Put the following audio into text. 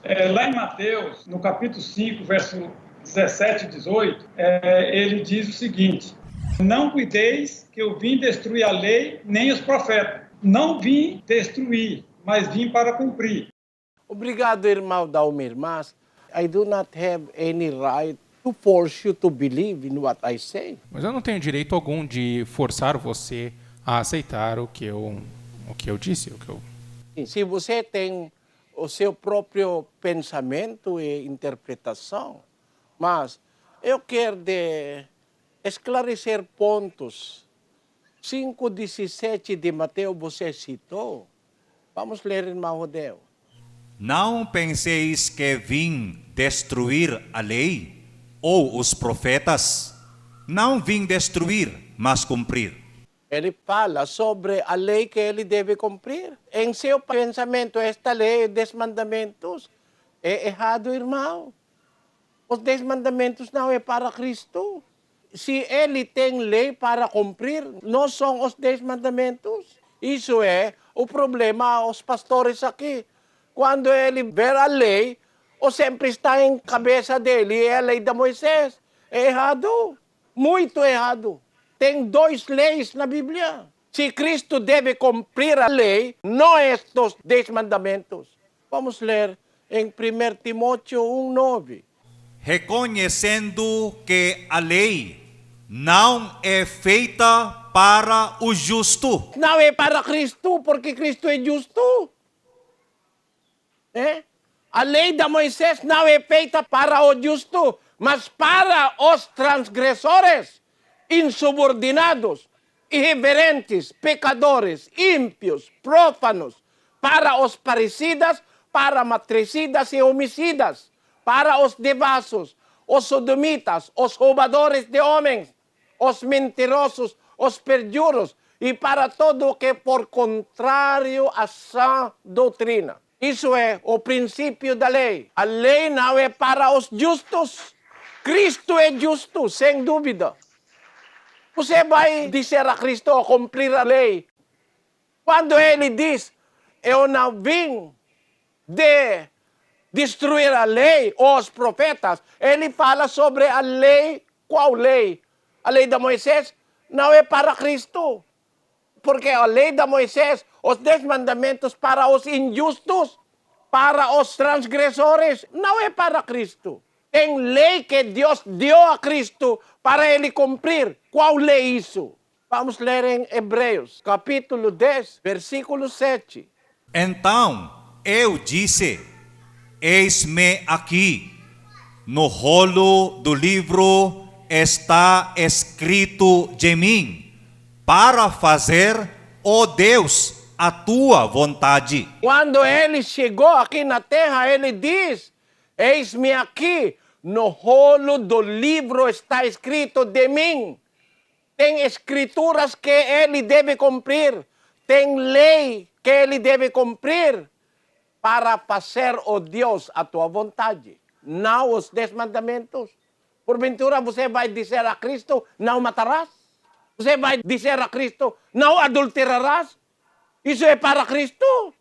Lá em Mateus, no capítulo 5, verso 17 e 18, ele diz o seguinte: não cuideis que eu vim destruir a lei nem os profetas. Não vim destruir, mas vim para cumprir. Obrigado, irmão Daumir, mas I do not have any right to force you to believe in what I say. Mas eu não tenho direito algum de forçar você a aceitar o que eu disse, Se você tem o seu próprio pensamento e interpretação, mas eu quero esclarecer pontos. 5:17 de Mateus você citou. Vamos ler, irmão Rodeu. Não penseis que vim destruir a lei ou os profetas. Não vim destruir, mas cumprir. Ele fala sobre a lei que ele deve cumprir. Em seu pensamento, esta lei, 10 mandamentos, é errado, irmão. Os 10 mandamentos não é para Cristo. Se ele tem lei para cumprir, não são os 10 mandamentos. Isso é o problema aos pastores aqui. Quando ele vê a lei, ou sempre está em cabeça dele, é a lei de Moisés. É errado, muito errado. Tem 2 leis na Bíblia. Se Cristo deve cumprir a lei, não estes 10 mandamentos. Vamos ler em 1 Timóteo 1:9. Reconhecendo que a lei não é feita para o justo. Não é para Cristo, porque Cristo é justo. A lei de Moisés não é feita para o justo, mas para os transgressores, insubordinados, irreverentes, pecadores, ímpios, prófanos, para os parricidas, para matricidas e homicidas, para os devassos, os sodomitas, os roubadores de homens, os mentirosos, os perjuros, e para todo o que por contrário à sã doutrina. Isso é o princípio da lei. A lei não é para os justos. Cristo é justo, sem dúvida. Você vai dizer a Cristo cumprir a lei. Quando ele diz, eu não vim de destruir a lei ou os profetas, ele fala sobre a lei. Qual lei? A lei de Moisés não é para Cristo. Porque a lei de Moisés, os 10 mandamentos para os injustos, para os transgressores, não é para Cristo. Tem lei que Deus deu a Cristo para ele cumprir. Qual lei isso? Vamos ler em Hebreus, capítulo 10, versículo 7. Então eu disse, eis-me aqui, no rolo do livro está escrito de mim, para fazer, ó Deus, a tua vontade. Quando ele chegou aqui na terra, ele diz, eis-me aqui, no rolo do livro está escrito de mim. Tem escrituras que ele deve cumprir, tem lei que ele deve cumprir para fazer, ó Deus, a tua vontade. Não os 10 mandamentos. Porventura você vai dizer a Cristo, não matarás? Você vai dizer a Cristo, não adulterarás? Isso é para Cristo?